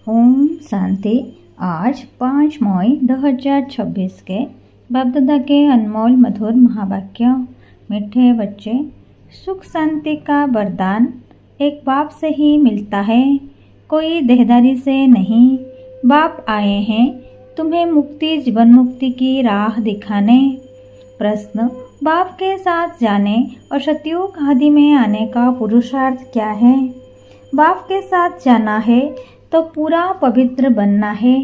ओम शांति। आज 5 मई 2026 के बाप-दादा के अनमोल मधुर महावाक्य। मीठे बच्चे, सुख शांति का वरदान एक बाप से ही मिलता है, कोई देहदारी से नहीं। बाप आए हैं तुम्हें मुक्ति, जीवन मुक्ति की राह दिखाने। प्रश्न, बाप के साथ जाने और सतयुग आदि में आने का पुरुषार्थ क्या है? बाप के साथ जाना है तो पूरा पवित्र बनना है।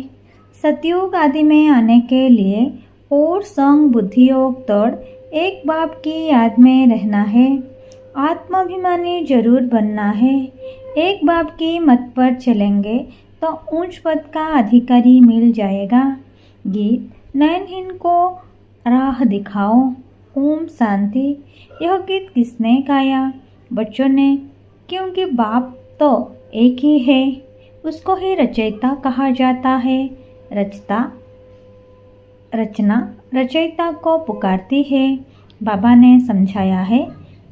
सतयुग आदि में आने के लिए और संग, बुद्धि और तोड़ एक बाप की याद में रहना है। आत्माभिमानी जरूर बनना है। एक बाप की मत पर चलेंगे तो ऊंच पद का अधिकारी मिल जाएगा। गीत, नयनहीन को राह दिखाओ। ओम शांति। यह गीत किसने गाया? बच्चों ने। क्योंकि बाप तो एक ही है, उसको ही रचयिता कहा जाता है। रचना रचयिता को पुकारती है। बाबा ने समझाया है,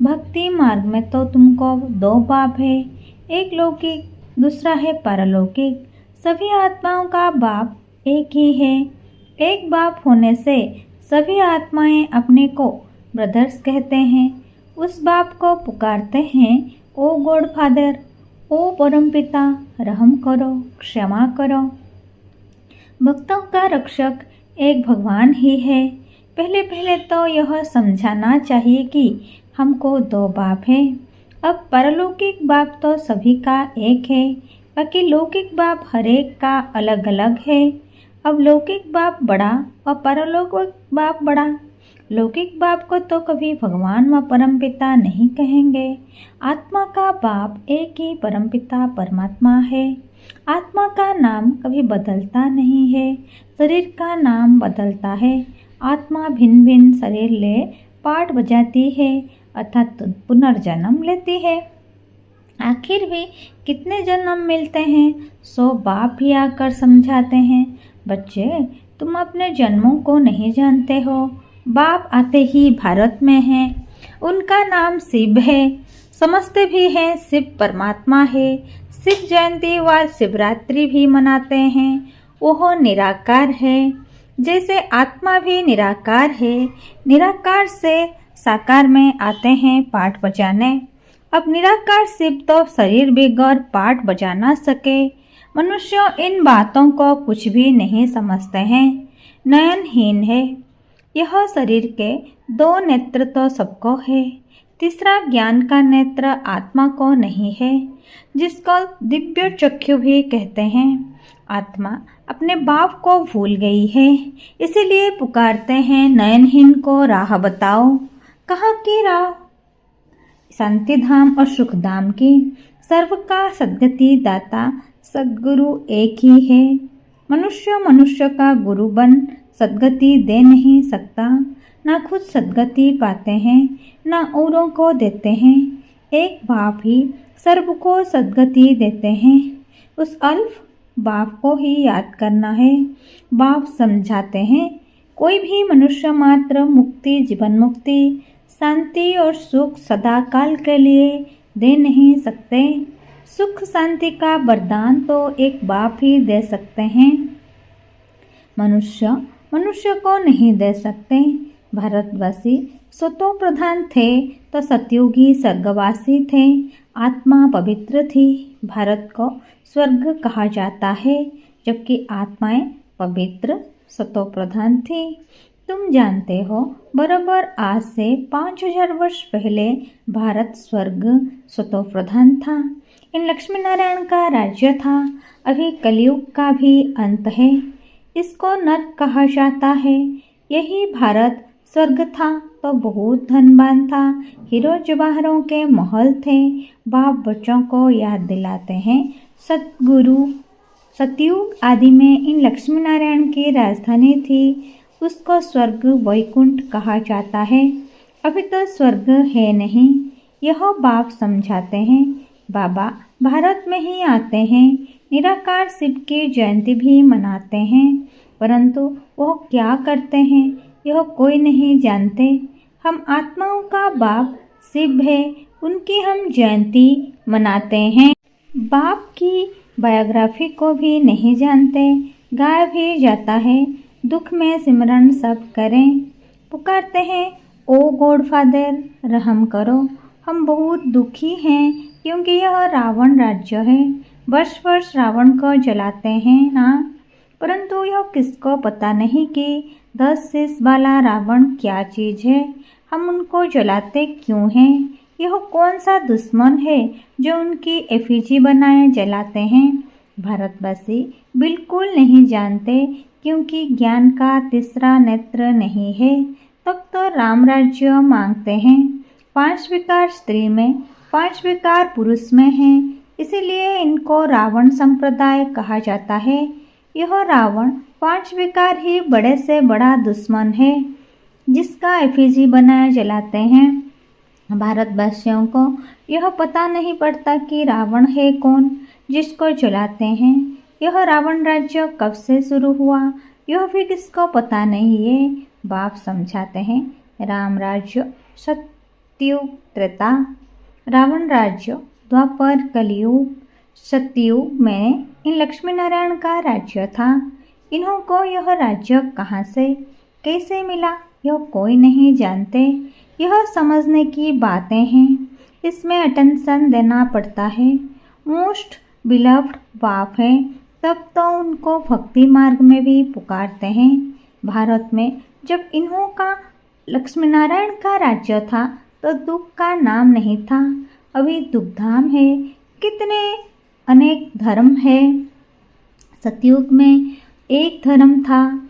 भक्ति मार्ग में तो तुमको 2 बाप है, एक लौकिक, दूसरा है पारलौकिक। सभी आत्माओं का बाप एक ही है। एक बाप होने से सभी आत्माएं अपने को ब्रदर्स कहते हैं। उस बाप को पुकारते हैं, ओ गॉड फादर, ओ परमपिता, रहम करो, क्षमा करो। भक्तों का रक्षक एक भगवान ही है। पहले तो यह समझाना चाहिए कि हमको 2 बाप हैं। अब परलौकिक बाप तो सभी का एक है, बाकी लौकिक बाप हर एक का अलग अलग है। अब लौकिक बाप बड़ा और परलौकिक बाप बड़ा। लौकिक बाप को तो कभी भगवान व परमपिता नहीं कहेंगे। आत्मा का बाप एक ही परमपिता परमात्मा है। आत्मा का नाम कभी बदलता नहीं है, शरीर का नाम बदलता है। आत्मा भिन्न भिन्न शरीर ले पाठ बजाती है, अर्थात पुनर्जन्म लेती है। आखिर भी कितने जन्म मिलते हैं, 100 बाप भी आकर समझाते हैं। बच्चे, तुम अपने जन्मों को नहीं जानते हो। बाप आते ही भारत में हैं। उनका नाम शिव है। समझते भी हैं शिव परमात्मा है। शिव जयंती व शिवरात्रि भी मनाते हैं। वह निराकार है, जैसे आत्मा भी निराकार है। निराकार से साकार में आते हैं पाठ बजाने। अब निराकार शिव तो शरीर बिगड़ पाठ बजा ना सके। मनुष्य इन बातों को कुछ भी नहीं समझते हैं। नयनहीन है। यह शरीर के 2 नेत्र तो सबको है, तीसरा ज्ञान का नेत्र आत्मा को नहीं है, जिसको दिव्य चक्षु भी कहते हैं। आत्मा अपने बाप को भूल गई है, इसीलिए पुकारते हैं, नयनहीन को राह बताओ। कहाँ की राह? शांति धाम और सुख धाम की। सर्व का सद्गति दाता सद्गुरु एक ही है। मनुष्य का गुरु बन सद्गति दे नहीं सकता। ना खुद सद्गति पाते हैं, ना औरों को देते हैं। एक बाप ही सर्व को सद्गति देते हैं। उस अल्फ बाप को ही याद करना है। बाप समझाते हैं, कोई भी मनुष्य मात्र मुक्ति, जीवन मुक्ति, शांति और सुख सदा काल के लिए दे नहीं सकते। सुख शांति का वरदान तो एक बाप ही दे सकते हैं। मनुष्य को नहीं दे सकते। भारतवासी सतो प्रधान थे तो सतयुगी स्वर्गवासी थे। आत्मा पवित्र थी। भारत को स्वर्ग कहा जाता है, जबकि आत्माएं पवित्र सतो प्रधान थी। तुम जानते हो, बराबर आज से 5000 वर्ष पहले भारत स्वर्ग सतो प्रधान था। इन लक्ष्मी नारायण का राज्य था। अभी कलयुग का भी अंत है, इसको नर्क कहा जाता है। यही भारत स्वर्ग था तो बहुत धनवान था। हीरो जवाहरों के महल थे। बाप बच्चों को याद दिलाते हैं, सतगुरु सतयुग आदि में इन लक्ष्मी नारायण की राजधानी थी। उसको स्वर्ग वैकुंठ कहा जाता है। अभी तो स्वर्ग है नहीं, यह बाप समझाते हैं। बाबा भारत में ही आते हैं। निराकार शिव की जयंती भी मनाते हैं, परंतु वह क्या करते हैं यह कोई नहीं जानते। हम आत्माओं का बाप शिव है, उनकी हम जयंती मनाते हैं। बाप की बायोग्राफी को भी नहीं जानते, गाया भी जाता है, दुख में सिमरन सब करें। पुकारते हैं ओ गॉड फादर रहम करो, हम बहुत दुखी हैं क्योंकि यह रावण राज्य है। वर्ष वर्ष रावण को जलाते हैं ना, परंतु यह किसको पता नहीं कि 10 शीश वाला रावण क्या चीज़ है, हम उनको जलाते क्यों हैं। यह कौन सा दुश्मन है जो उनकी एफिजी बनाए जलाते हैं। भारतवासी बिल्कुल नहीं जानते क्योंकि ज्ञान का तीसरा नेत्र नहीं है। तब तो राम राज्य मांगते हैं। 5 विकार स्त्री में, 5 विकार पुरुष में हैं, इसीलिए इनको रावण संप्रदाय कहा जाता है। यह रावण 5 विकार ही बड़े से बड़ा दुश्मन है जिसका एफिजी बनाए जलाते हैं। भारतवासियों को यह पता नहीं पड़ता कि रावण है कौन जिसको जलाते हैं। यह रावण राज्य कब से शुरू हुआ यह भी किसको पता नहीं है। बाप समझाते हैं राम राज्य सतयुग त्रेता, रावण राज्य द्वापर कलयुग, सतयुग में इन लक्ष्मी नारायण का राज्य था। इन्हों को यह राज्य कहाँ से कैसे मिला यह कोई नहीं जानते। यह समझने की बातें हैं, इसमें अटेंशन देना पड़ता है। मोस्ट बिलव्ड बाप है, तब तो उनको भक्ति मार्ग में भी पुकारते हैं। भारत में जब इन्हों का लक्ष्मी नारायण का राज्य था तो दुख का नाम नहीं था, अभी दुखधाम है। कितने अनेक धर्म है। सतयुग में एक धर्म था,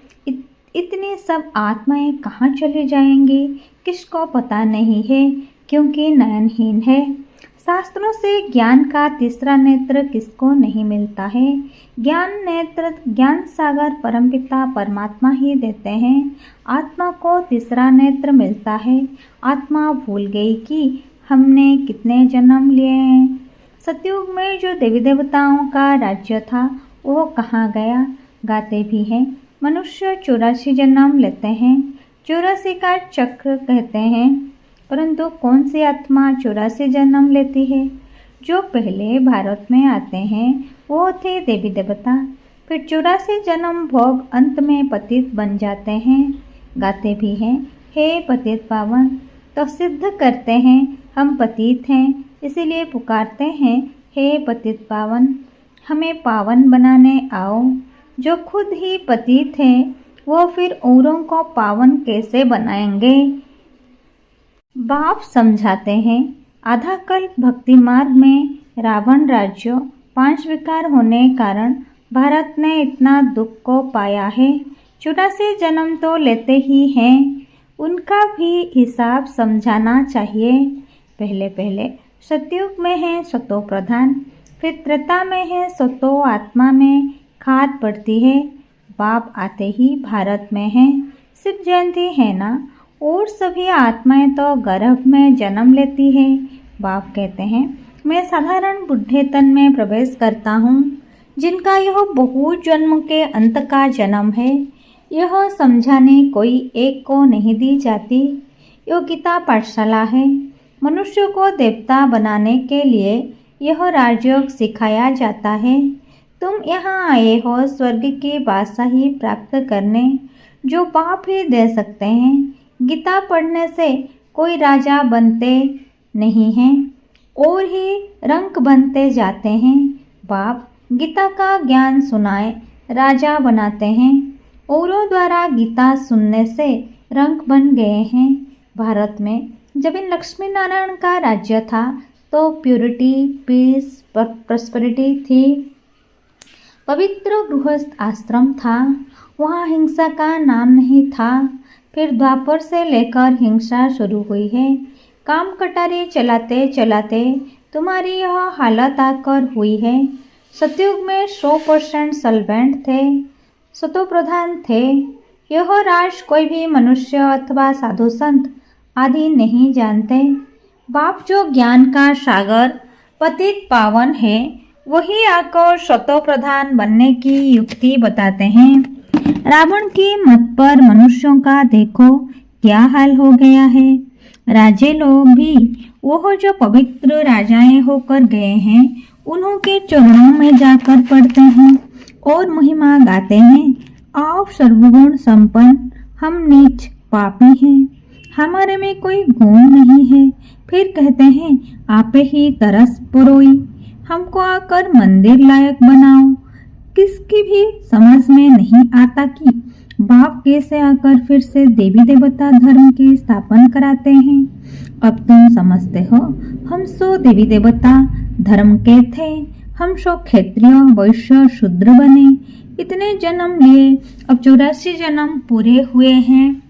इतनी सब आत्माएं कहाँ चली जाएंगी किसको पता नहीं है क्योंकि नयनहीन है। शास्त्रों से ज्ञान का तीसरा नेत्र किसको नहीं मिलता है। ज्ञान नेत्र ज्ञान सागर परमपिता परमात्मा ही देते हैं। आत्मा को तीसरा नेत्र मिलता है। आत्मा भूल गई कि हमने कितने जन्म लिए हैं। सतयुग में जो देवी देवताओं का राज्य था वो कहाँ गया। गाते भी हैं मनुष्य 84 जन्म लेते हैं, 84 का चक्र कहते हैं, परंतु कौन सी आत्मा 84 जन्म लेती है। जो पहले भारत में आते हैं वो थे देवी देवता, फिर 84 जन्म भोग अंत में पतित बन जाते हैं। गाते भी हैं हे पतित पावन, तो सिद्ध करते हैं हम पतित हैं, इसीलिए पुकारते हैं हे पतित पावन, हमें पावन बनाने आओ। जो खुद ही पतित हैं वो फिर औरों को पावन कैसे बनाएंगे। बाप समझाते हैं आधा कल्प भक्ति मार्ग में रावण राज्य 5 विकार होने कारण भारत ने इतना दुख को पाया है। 84 जन्म तो लेते ही हैं, उनका भी हिसाब समझाना चाहिए। पहले पहले सतयुग में है सतो प्रधान, फिर त्रेता में है सतो आत्मा में खाद पड़ती है। बाप आते ही भारत में है, शिव जयंती है ना, और सभी आत्माएं तो गर्भ में जन्म लेती है। बाप कहते हैं मैं साधारण बुढ़े तन में प्रवेश करता हूँ जिनका यह बहुत जन्म के अंत का जन्म है। यह समझाने कोई एक को नहीं दी जाती। यह गीता पाठशाला है। मनुष्य को देवता बनाने के लिए यह राजयोग सिखाया जाता है। तुम यहाँ आए हो स्वर्ग की बादशाही प्राप्त करने, जो बाप ही दे सकते हैं। गीता पढ़ने से कोई राजा बनते नहीं हैं और ही रंक बनते जाते हैं। बाप गीता का ज्ञान सुनाए राजा बनाते हैं, औरों द्वारा गीता सुनने से रंक बन गए हैं। भारत में जब इन लक्ष्मी नारायण का राज्य था तो प्योरिटी, पीस, प्रॉस्पेरिटी थी। पवित्र गृहस्थ आश्रम था, वहाँ हिंसा का नाम नहीं था। फिर द्वापर से लेकर हिंसा शुरू हुई है। काम कटारी चलाते चलाते तुम्हारी यह हालत आकर हुई है। सतयुग में 100% सल्वेंट थे, सतो प्रधान थे। यह राज कोई भी मनुष्य अथवा साधु संत आदि नहीं जानते। बाप जो ज्ञान का सागर पतित पावन है वही आकर सतो प्रधान बनने की युक्ति बताते हैं। रावण की मत पर मनुष्यों का देखो क्या हाल हो गया है। राजे लोग भी वह जो पवित्र राजाएं होकर गए हैं उन्हों के चरणों में जाकर पढ़ते हैं और महिमा गाते हैं। आप सर्वगुण संपन्न, हम नीच पापी हैं, हमारे में कोई गुण नहीं है। फिर कहते हैं आप ही तरस परोई, हमको आकर मंदिर लायक बनाओ। किसकी भी समझ में नहीं आता कि बाप कैसे आकर फिर से देवी देवता धर्म की स्थापना कराते हैं। अब तुम समझते हो, हम सो देवी देवता धर्म के थे, हम सो क्षत्रिय वैश्य शूद्र बने, इतने जन्म लिए, अब 84 जन्म पूरे हुए हैं।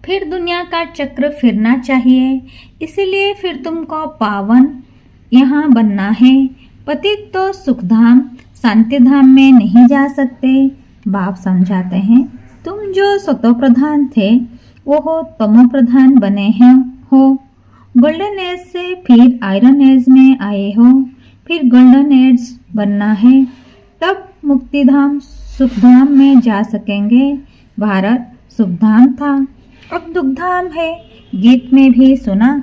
फिर दुनिया का चक्र फिरना चाहिए, इसीलिए फिर तुमको पावन यहाँ बनना है। पतित तो सुखधाम शांति धाम में नहीं जा सकते। बाप समझाते हैं तुम जो सतो प्रधान थे वो हो तमो प्रधान बने हैं हो। गोल्डन एज से फिर आयरन एज में आए हो, फिर गोल्डन एज बनना है, तब मुक्तिधाम सुखधाम में जा सकेंगे। भारत सुखधाम था, अब दुखधाम है। गीत में भी सुना,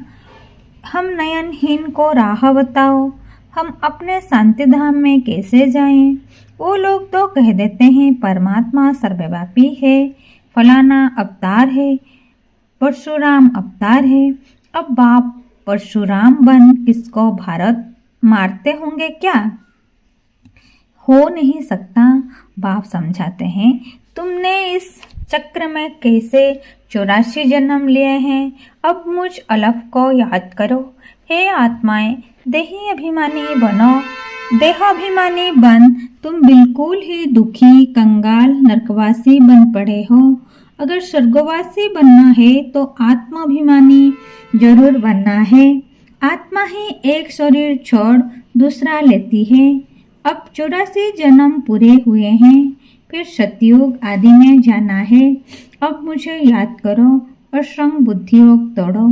हम नयनहीन को राह बताओ, हम अपने शांति धाम में कैसे जाएं। वो लोग तो कह देते हैं परमात्मा सर्वव्यापी है, फलाना अवतार है, परशुराम अवतार है। अब बाप परशुराम बन किसको भारत मारते होंगे क्या? हो नहीं सकता। बाप समझाते हैं तुमने इस चक्र में कैसे 84 जन्म लिए हैं। अब मुझ अलफ को याद करो। हे आत्माएं, देही अभिमानी बनो। देहाभिमानी बन तुम बिल्कुल ही दुखी, कंगाल, नरकवासी बन पड़े हो। अगर स्वर्गवासी बनना है तो आत्माभिमानी जरूर बनना है। आत्मा ही एक शरीर छोड़ दूसरा लेती है। अब 84 जन्म पूरे हुए हैं, फिर सतयुग आदि में जाना है। अब मुझे याद करो और श्रम बुद्धियोग तोड़ो।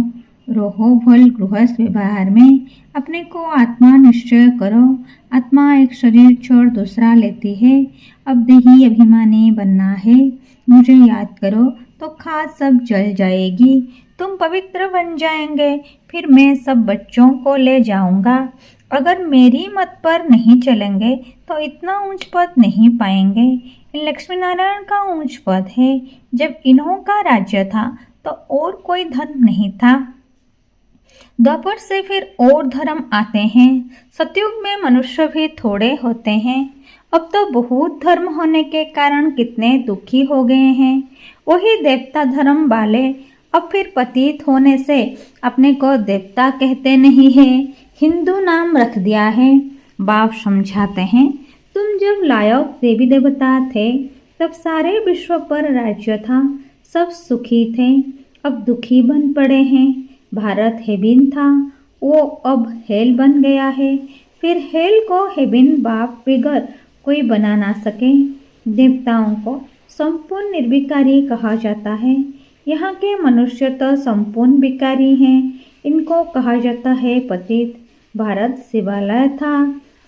रोहो भल गृहस्थ व्यवहार में अपने को आत्मा निश्चय करो। आत्मा एक शरीर छोड़ दूसरा लेती है। अब देही अभिमानी बनना है। मुझे याद करो तो खाद सब जल जाएगी, तुम पवित्र बन जाएंगे। फिर मैं सब बच्चों को ले जाऊंगा। अगर मेरी मत पर नहीं चलेंगे तो इतना ऊंच पद नहीं पाएंगे। लक्ष्मी नारायण का ऊंच पद है। जब इन्हों का राज्य था तो और कोई धर्म नहीं था। द्वापर से फिर और धर्म आते हैं। सतयुग में मनुष्य भी थोड़े होते हैं। अब तो बहुत धर्म होने के कारण कितने दुखी हो गए हैं। वही देवता धर्म वाले अब फिर पतित होने से अपने को देवता कहते नहीं है, हिंदू नाम रख दिया है। बाप समझाते हैं तुम जब लायक देवी देवता थे तब सारे विश्व पर राज्य था, सब सुखी थे। अब दुखी बन पड़े हैं। भारत हेबिन था, वो अब हेल बन गया है। फिर हेल को हेबिन बाप बिगर कोई बना ना सके। देवताओं को संपूर्ण निर्विकारी कहा जाता है। यहाँ के मनुष्य तो संपूर्ण विकारी हैं। इनको कहा जाता है पतित। भारत शिवालय था,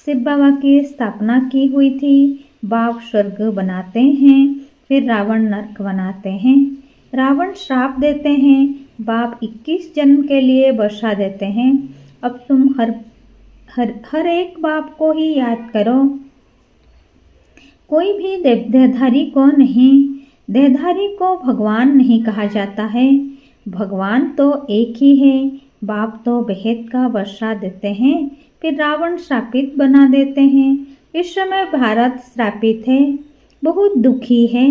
शिव बाबा की स्थापना की हुई थी। बाप स्वर्ग बनाते हैं, फिर रावण नरक बनाते हैं। रावण श्राप देते हैं, बाप 21 जन्म के लिए वर्षा देते हैं। अब तुम हर एक बाप को ही याद करो। कोई भी देहधारी को नहीं, देहधारी को भगवान नहीं कहा जाता है। भगवान तो एक ही है। बाप तो बेहद का वर्षा देते हैं, फिर रावण श्रापित बना देते हैं। इस समय भारत श्रापित है, बहुत दुखी है।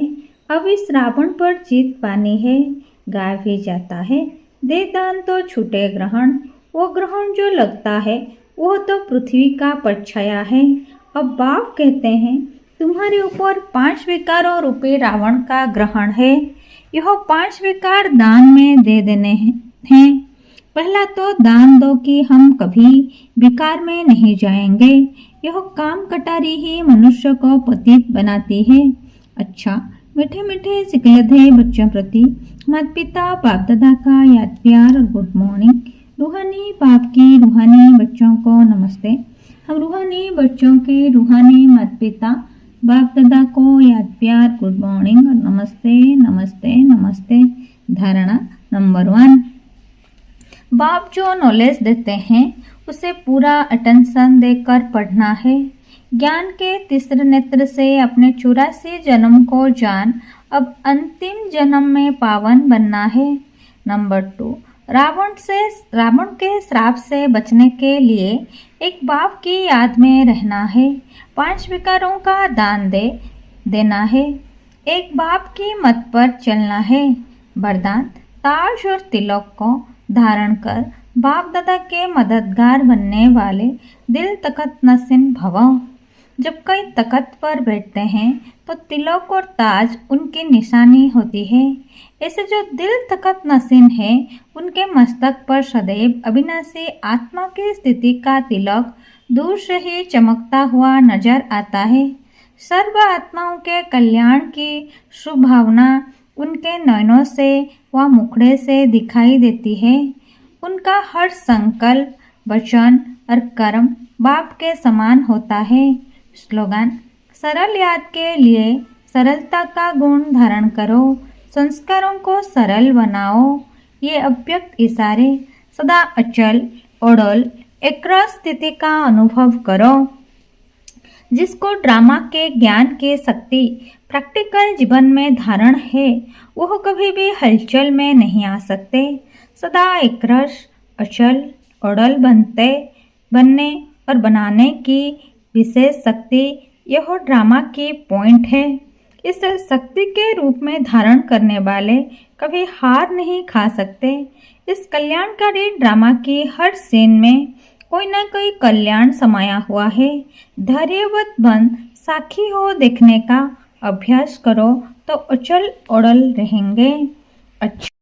अब इस रावण पर जीत पानी है। गाय भी जाता है। देदान तो छूटे ग्रहण, वो ग्रहण जो लगता है वो तो पृथ्वी का परछाया है। अब बाप कहते हैं तुम्हारे ऊपर 5 विकारों रूपी रावण का ग्रहण है। यह 5 विकार दान में दे देने हैं। पहला तो दान दो कि हम कभी विकार में नहीं जाएंगे। यह काम कटारी ही मनुष्य को पतित बनाती है। अच्छा, मीठे मीठे सिकलधे बच्चों प्रति माता पिता बाप दादा का याद प्यार और गुड मॉर्निंग। रूहानी बाप की रूहानी बच्चों को नमस्ते। हम रूहानी बच्चों के रूहानी माता पिता बाप दादा को याद प्यार गुड मॉर्निंग और नमस्ते नमस्ते नमस्ते। धारणा नंबर 1, बाप जो नॉलेज देते हैं उसे पूरा अटेंशन देकर पढ़ना है। ज्ञान के तीसरे नेत्र से अपने 84 जन्म को जान, अब अंतिम जन्म में पावन बनना है। नंबर 2, रावण के श्राप से बचने के लिए एक बाप की याद में रहना है। 5 विकारों का दान देना है। एक बाप की मत पर चलना है। वरदान, ताज और तिलक को धारण कर बाप दादा के मददगार बनने वाले दिल तखत नसीन भव। जब कई तखत पर बैठते हैं तो तिलक और ताज उनकी निशानी होती है। ऐसे जो दिल तखत नसीन है, उनके मस्तक पर सदैव अविनाशी आत्मा की स्थिति का तिलक दूर से ही चमकता हुआ नजर आता है। सर्व आत्माओं के कल्याण की शुभ भावना उनके नयनों से व मुखड़े से दिखाई देती है। उनका हर संकल्प, वचन और कर्म बाप के समान होता है। स्लोगन, सरल याद के लिए सरलता का गुण धारण करो, संस्कारों को सरल बनाओ। ये अव्यक्त इशारे सदा अचल अड़ल एकरस स्थिति का अनुभव करो। जिसको ड्रामा के ज्ञान की शक्ति प्रैक्टिकल जीवन में धारण है, वह कभी भी हलचल में नहीं आ सकते। सदा एकरस अचल अड़ल बनने और बनाने की विशेष शक्ति यह ड्रामा की पॉइंट है। इस शक्ति के रूप में धारण करने वाले कभी हार नहीं खा सकते। इस कल्याणकारी ड्रामा की हर सीन में कोई न कोई कल्याण समाया हुआ है। धैर्यवत बन साक्षी हो देखने का अभ्यास करो तो अचल अड़ल रहेंगे। अच्छा।